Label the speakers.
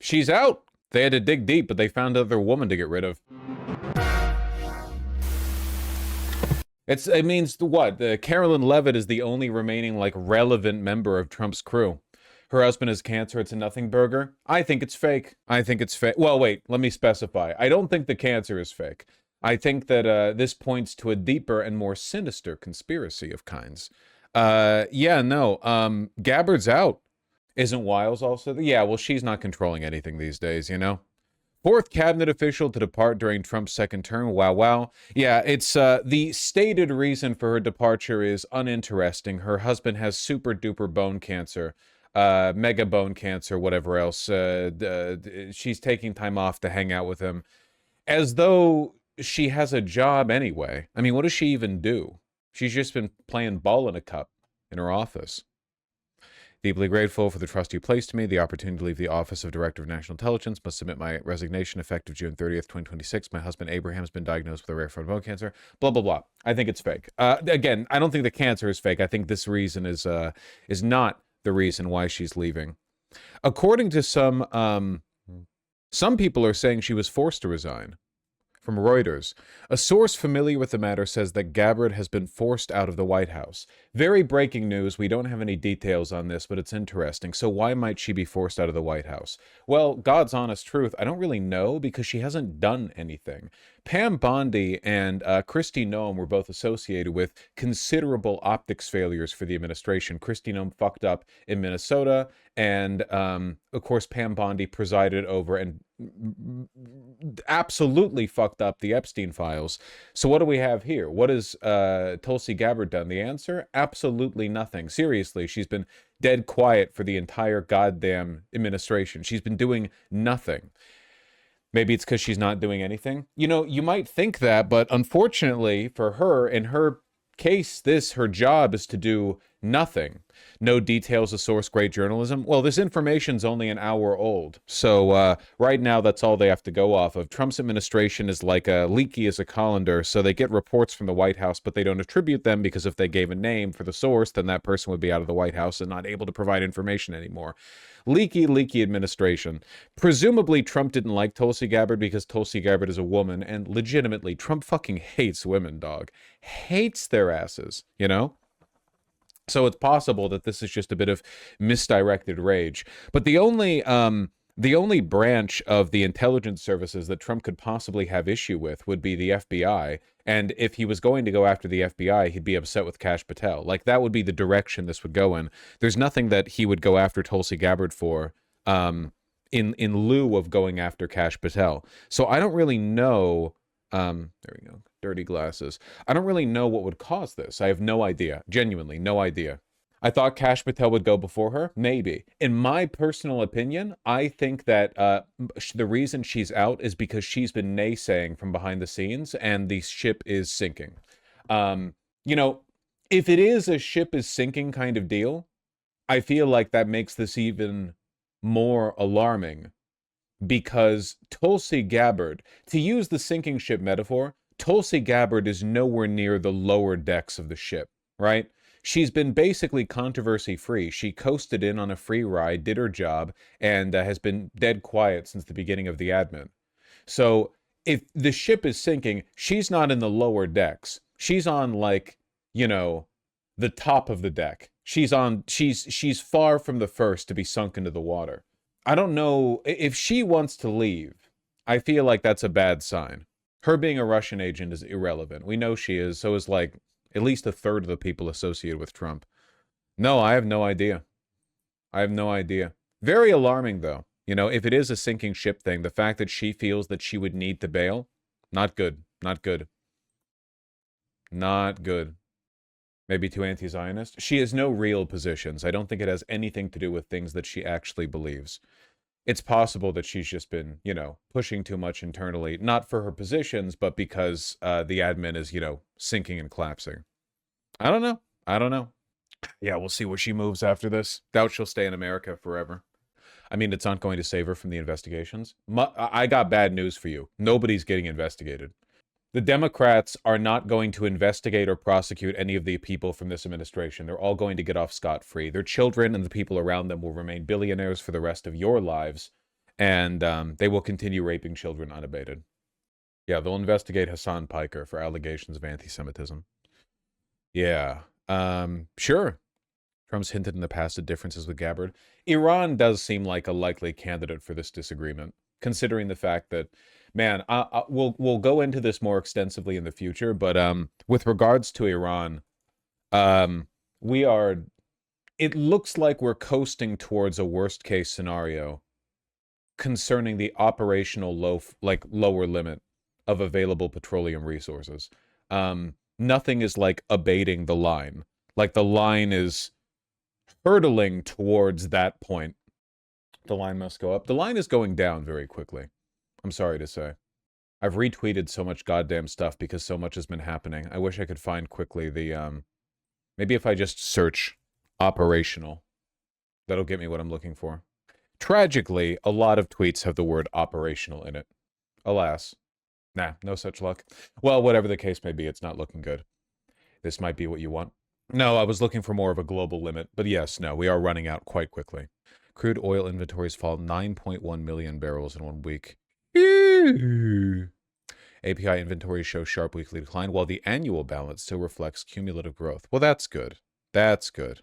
Speaker 1: She's out. They had to dig deep, but they found another woman to get rid of. It means what? Carolyn Levitt is the only remaining, like, relevant member of Trump's crew. Her husband has cancer. It's a nothing burger. I think it's fake. I think it's fake. Well, wait, let me specify. I don't think the cancer is fake. I think that this points to a deeper and more sinister conspiracy of kinds. Yeah, no. Gabbard's out. Isn't Wiles also? Yeah, well, she's not controlling anything these days, you know? Fourth cabinet official to depart during Trump's second term. Wow, wow. Yeah, it's the stated reason for her departure is uninteresting. Her husband has super duper bone cancer, mega bone cancer, whatever else. She's taking time off to hang out with him, as though she has a job anyway. I mean, what does she even do? She's just been playing ball in a cup in her office. Deeply grateful for the trust you placed in me. The opportunity to leave the Office of Director of National Intelligence. Must submit my resignation effective June 30th, 2026. My husband Abraham has been diagnosed with a rare form of bone cancer. Blah, blah, blah. I think it's fake. Again, I don't think the cancer is fake. I think this reason is not the reason why she's leaving. According to some people are saying she was forced to resign. From Reuters, a source familiar with the matter says that Gabbard has been forced out of the White House. Very breaking news. We don't have any details on this, but it's interesting. So why might she be forced out of the White House? Well, God's honest truth, I don't really know because she hasn't done anything. Pam Bondi and Kristi Noem were both associated with considerable optics failures for the administration. Kristi Noem fucked up in Minnesota, and of course Pam Bondi presided over and absolutely fucked up the Epstein files. So what do we have here? What has Tulsi Gabbard done? The answer? Absolutely nothing. Seriously, she's been dead quiet for the entire goddamn administration. She's been doing nothing. Maybe it's because she's not doing anything. You know, you might think that, but unfortunately for her, in her case, her job is to do nothing. No details to source great journalism. Well, this information's only an hour old. So right now, that's all they have to go off of. Trump's administration is like leaky as a colander, so they get reports from the White House, but they don't attribute them because if they gave a name for the source, then that person would be out of the White House and not able to provide information anymore. Leaky administration. Presumably, Trump didn't like Tulsi Gabbard because Tulsi Gabbard is a woman, and legitimately, Trump fucking hates women, dog. Hates their asses, you know? So it's possible that this is just a bit of misdirected rage. But the only branch of the intelligence services that Trump could possibly have issue with would be the FBI. And if he was going to go after the FBI, he'd be upset with Kash Patel. Like, that would be the direction this would go in. There's nothing that he would go after Tulsi Gabbard for in lieu of going after Kash Patel. So I don't really know... there we go. Dirty glasses. I don't really know what would cause this. I have no idea. Genuinely, no idea. I thought Kash Patel would go before her. Maybe. In my personal opinion, I think that the reason she's out is because she's been naysaying from behind the scenes and the ship is sinking. You know, if it is a ship is sinking kind of deal, I feel like that makes this even more alarming. Because Tulsi Gabbard, to use the sinking ship metaphor, Tulsi Gabbard is nowhere near the lower decks of the ship, right? She's been basically controversy-free. She coasted in on a free ride, did her job, and has been dead quiet since the beginning of the admin. So if the ship is sinking, she's not in the lower decks. She's on, like, you know, the top of the deck. She's far from the first to be sunk into the water. I don't know, if she wants to leave, I feel like that's a bad sign. Her being a Russian agent is irrelevant. We know she is, so is like at least a third of the people associated with Trump. No, I have no idea. I have no idea. Very alarming, though. You know, if it is a sinking ship thing, the fact that she feels that she would need to bail, not good. Not good. Not good. Maybe too anti-Zionist. She has no real positions. I don't think it has anything to do with things that she actually believes. It's possible that she's just been, you know, pushing too much internally, not for her positions, but because the admin is, you know, sinking and collapsing. I don't know. I don't know. Yeah, we'll see where she moves after this. Doubt she'll stay in America forever. I mean, it's not going to save her from the investigations. I got bad news for you. Nobody's getting investigated. The Democrats are not going to investigate or prosecute any of the people from this administration. They're all going to get off scot-free. Their children and the people around them will remain billionaires for the rest of your lives. And they will continue raping children unabated. Yeah, they'll investigate Hassan Piker for allegations of anti-Semitism. Yeah, sure. Trump's hinted in the past at differences with Gabbard. Iran does seem like a likely candidate for this disagreement, considering the fact that, man, we'll go into this more extensively in the future, but with regards to Iran, we are. It looks like we're coasting towards a worst case scenario concerning the operational lower limit of available petroleum resources. Nothing is like abating the line. Like the line is hurtling towards that point. The line must go up. The line is going down very quickly. I'm sorry to say. I've retweeted so much goddamn stuff because so much has been happening. I wish I could find quickly the, maybe if I just search operational, that'll get me what I'm looking for. Tragically, a lot of tweets have the word operational in it. Alas. Nah, no such luck. Well, whatever the case may be, it's not looking good. This might be what you want. No, I was looking for more of a global limit, but yes, no, we are running out quite quickly. Crude oil inventories fall 9.1 million barrels in 1 week. API inventories show sharp weekly decline, while the annual balance still reflects cumulative growth. Well, that's good. That's good.